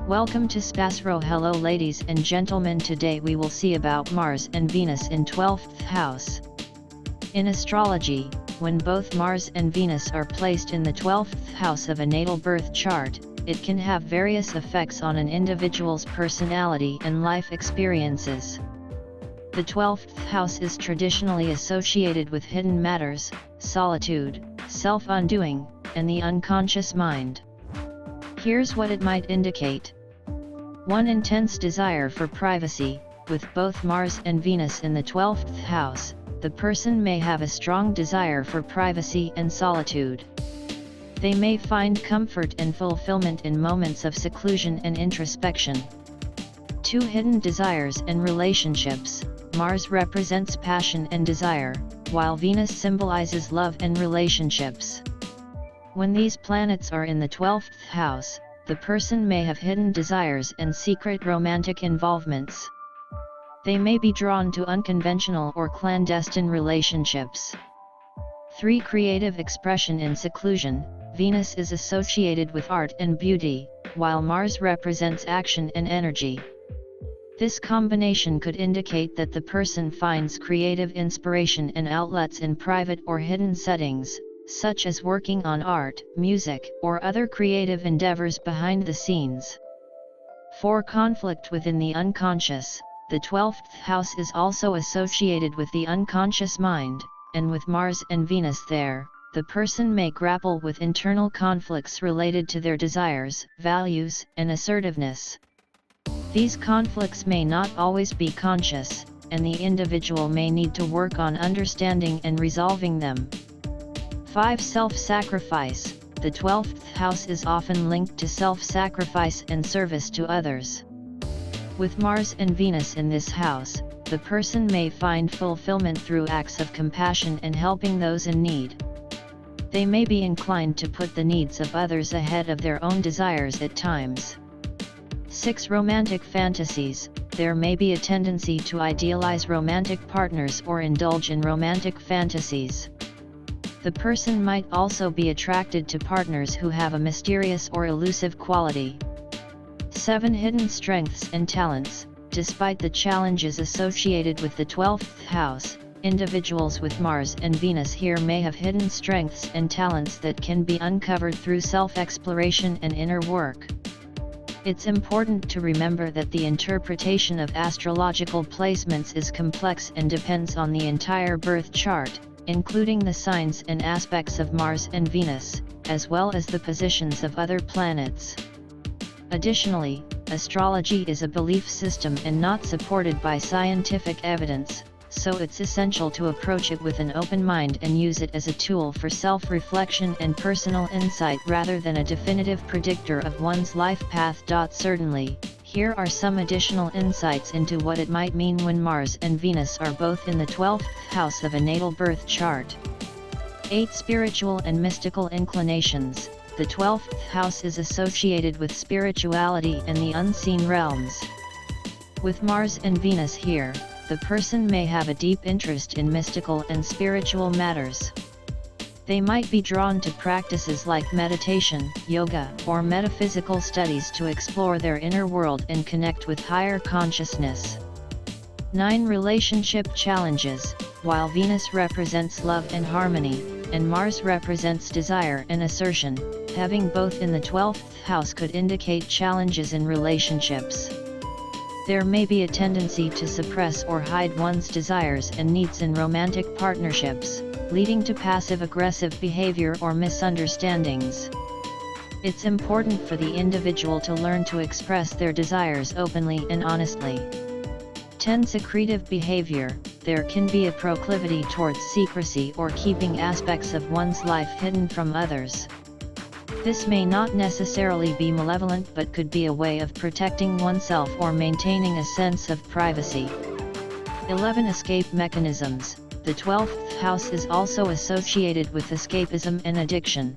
Welcome to SPASRO. Hello ladies and gentlemen, today we will see about Mars and Venus in 12th house. In astrology, when both Mars and Venus are placed in the 12th house of a natal birth chart, it can have various effects on an individual's personality and life experiences. The 12th house is traditionally associated with hidden matters, solitude, self-undoing, and the unconscious mind. Here's what it might indicate. 1. Intense desire for privacy. With both Mars and Venus in the 12th house, the person may have a strong desire for privacy and solitude. They may find comfort and fulfillment in moments of seclusion and introspection. 2. Hidden desires and relationships. Mars represents passion and desire, while Venus symbolizes love and relationships. When these planets are in the 12th house, the person may have hidden desires and secret romantic involvements. They may be drawn to unconventional or clandestine relationships. 3. Creative expression in seclusion. Venus is associated with art and beauty, while Mars represents action and energy. This combination could indicate that the person finds creative inspiration and outlets in private or hidden settings, such as working on art, music, or other creative endeavors behind the scenes. 4. Conflict within the unconscious. The 12th house is also associated with the unconscious mind, and with Mars and Venus there, the person may grapple with internal conflicts related to their desires, values, and assertiveness. These conflicts may not always be conscious, and the individual may need to work on understanding and resolving them. 5. Self-sacrifice. The 12th house is often linked to self-sacrifice and service to others. With Mars and Venus in this house, the person may find fulfillment through acts of compassion and helping those in need. They may be inclined to put the needs of others ahead of their own desires at times. 6. Romantic fantasies. There may be a tendency to idealize romantic partners or indulge in romantic fantasies. The person might also be attracted to partners who have a mysterious or elusive quality. 7. Hidden strengths and talents. Despite the challenges associated with the 12th house, individuals with Mars and Venus here may have hidden strengths and talents that can be uncovered through self-exploration and inner work. It's important to remember that the interpretation of astrological placements is complex and depends on the entire birth chart, including the signs and aspects of Mars and Venus, as well as the positions of other planets. Additionally, astrology is a belief system and not supported by scientific evidence, so it's essential to approach it with an open mind and use it as a tool for self-reflection and personal insight rather than a definitive predictor of one's life path. Certainly, here are some additional insights into what it might mean when Mars and Venus are both in the 12th house of a natal birth chart. 8. Spiritual and mystical inclinations. The 12th house is associated with spirituality and the unseen realms. With Mars and Venus here, the person may have a deep interest in mystical and spiritual matters. They might be drawn to practices like meditation, yoga, or metaphysical studies to explore their inner world and connect with higher consciousness. 9. Relationship challenges. While Venus represents love and harmony, and Mars represents desire and assertion, having both in the 12th house could indicate challenges in relationships. There may be a tendency to suppress or hide one's desires and needs in romantic partnerships, leading to passive-aggressive behavior or misunderstandings. It's important for the individual to learn to express their desires openly and honestly. 10. Secretive behavior. There can be a proclivity towards secrecy or keeping aspects of one's life hidden from others. This may not necessarily be malevolent but could be a way of protecting oneself or maintaining a sense of privacy. 11. Escape mechanisms. The 12th house is also associated with escapism and addiction.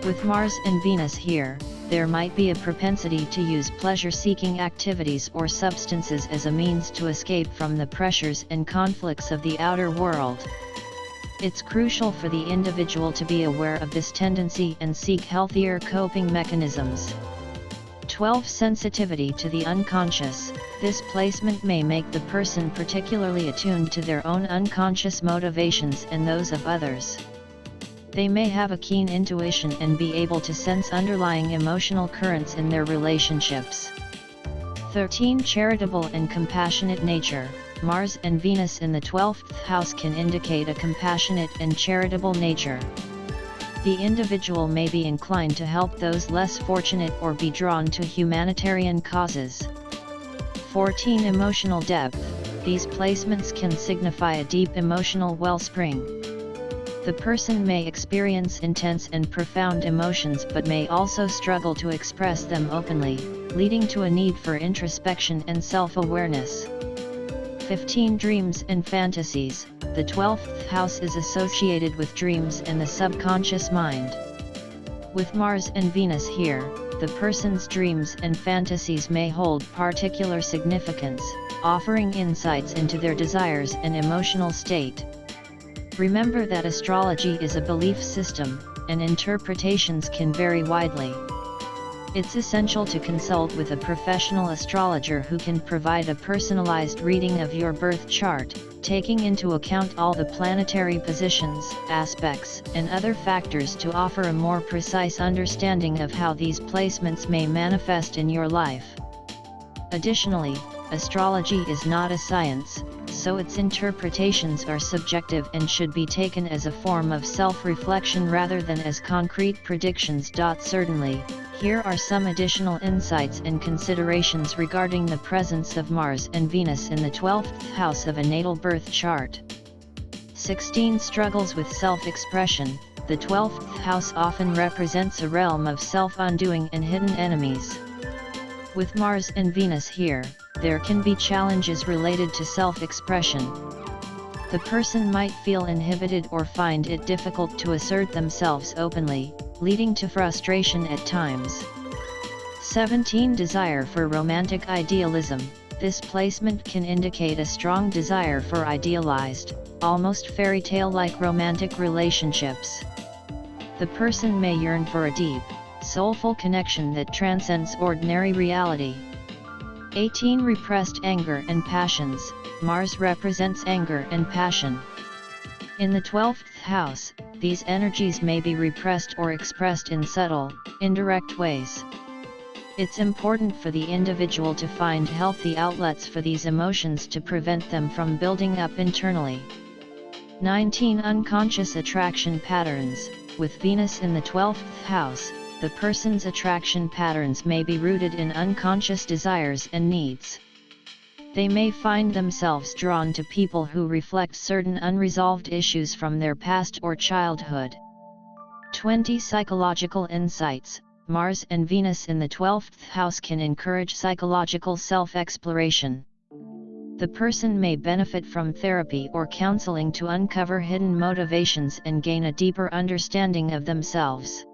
With Mars and Venus here, there might be a propensity to use pleasure-seeking activities or substances as a means to escape from the pressures and conflicts of the outer world. It's crucial for the individual to be aware of this tendency and seek healthier coping mechanisms. 12. Sensitivity to the unconscious. This placement may make the person particularly attuned to their own unconscious motivations and those of others. They may have a keen intuition and be able to sense underlying emotional currents in their relationships. 13. Charitable and compassionate nature. Mars and Venus in the 12th house can indicate a compassionate and charitable nature. The individual may be inclined to help those less fortunate or be drawn to humanitarian causes. 14. Emotional depth. These placements can signify a deep emotional wellspring. The person may experience intense and profound emotions but may also struggle to express them openly, leading to a need for introspection and self-awareness. 15. Dreams and fantasies. The 12th house is associated with dreams and the subconscious mind. With Mars and Venus here, the person's dreams and fantasies may hold particular significance, offering insights into their desires and emotional state. Remember that astrology is a belief system, and interpretations can vary widely. It's essential to consult with a professional astrologer who can provide a personalized reading of your birth chart, taking into account all the planetary positions, aspects, and other factors to offer a more precise understanding of how these placements may manifest in your life. Additionally, astrology is not a science, so its interpretations are subjective and should be taken as a form of self-reflection rather than as concrete predictions. Certainly, here are some additional insights and considerations regarding the presence of Mars and Venus in the 12th house of a natal birth chart. 16. Struggles with self-expression. The 12th house often represents a realm of self-undoing and hidden enemies. With Mars and Venus here, there can be challenges related to self-expression. The person might feel inhibited or find it difficult to assert themselves openly, leading to frustration at times. 17. Desire for romantic idealism. This placement can indicate a strong desire for idealized, almost fairy tale-like romantic relationships. The person may yearn for a deep, soulful connection that transcends ordinary reality. 18. Repressed anger and passions. Mars represents anger and passion. In the 12th house, these energies may be repressed or expressed in subtle, indirect ways. It's important for the individual to find healthy outlets for these emotions to prevent them from building up internally. 19. Unconscious attraction patterns. With Venus in the 12th house, the person's attraction patterns may be rooted in unconscious desires and needs. They may find themselves drawn to people who reflect certain unresolved issues from their past or childhood. 20. Psychological insights. Mars and Venus in the 12th house can encourage psychological self-exploration. The person may benefit from therapy or counseling to uncover hidden motivations and gain a deeper understanding of themselves.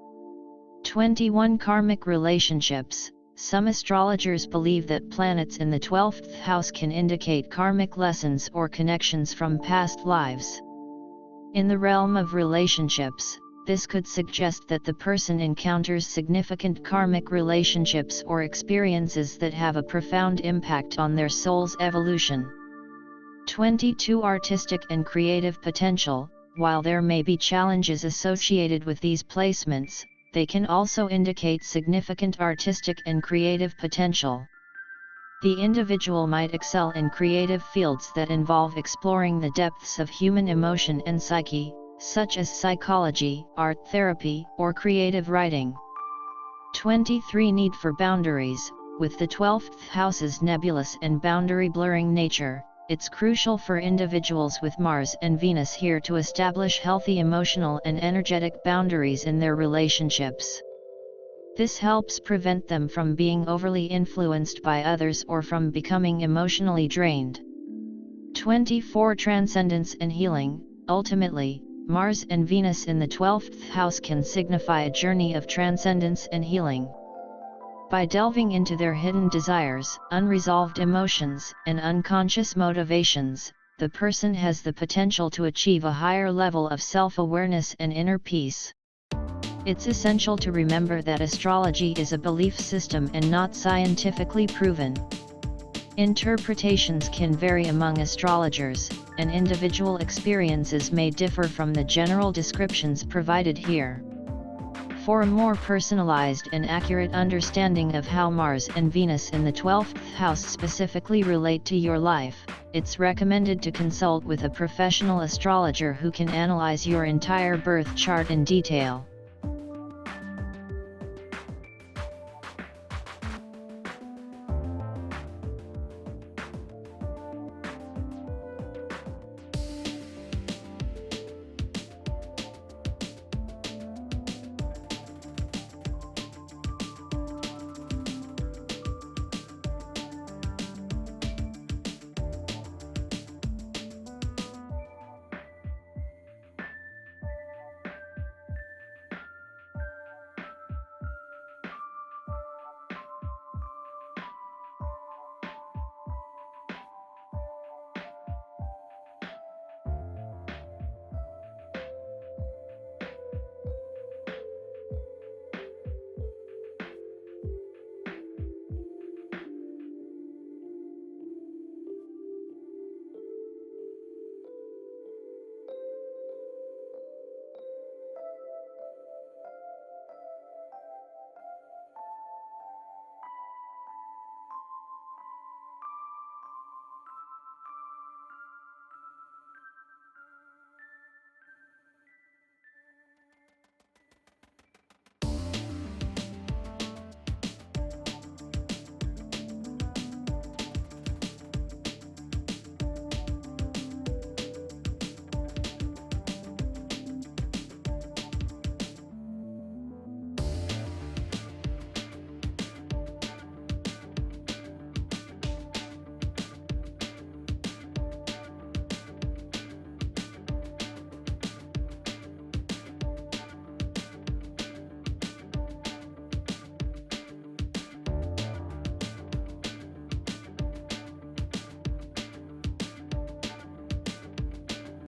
21. Karmic relationships. Some astrologers believe that planets in the 12th house can indicate karmic lessons or connections from past lives. In the realm of relationships, this could suggest that the person encounters significant karmic relationships or experiences that have a profound impact on their soul's evolution. 22. Artistic and creative potential. While there may be challenges associated with these placements, they can also indicate significant artistic and creative potential. The individual might excel in creative fields that involve exploring the depths of human emotion and psyche, such as psychology, art therapy, or creative writing. 23. Need for boundaries. With the 12th house's nebulous and boundary-blurring nature, it's crucial for individuals with Mars and Venus here to establish healthy emotional and energetic boundaries in their relationships. This helps prevent them from being overly influenced by others or from becoming emotionally drained. 24. Transcendence and healing. Ultimately, Mars and Venus in the 12th house can signify a journey of transcendence and healing. By delving into their hidden desires, unresolved emotions, and unconscious motivations, the person has the potential to achieve a higher level of self-awareness and inner peace. It's essential to remember that astrology is a belief system and not scientifically proven. Interpretations can vary among astrologers, and individual experiences may differ from the general descriptions provided here. For a more personalized and accurate understanding of how Mars and Venus in the 12th house specifically relate to your life, it's recommended to consult with a professional astrologer who can analyze your entire birth chart in detail.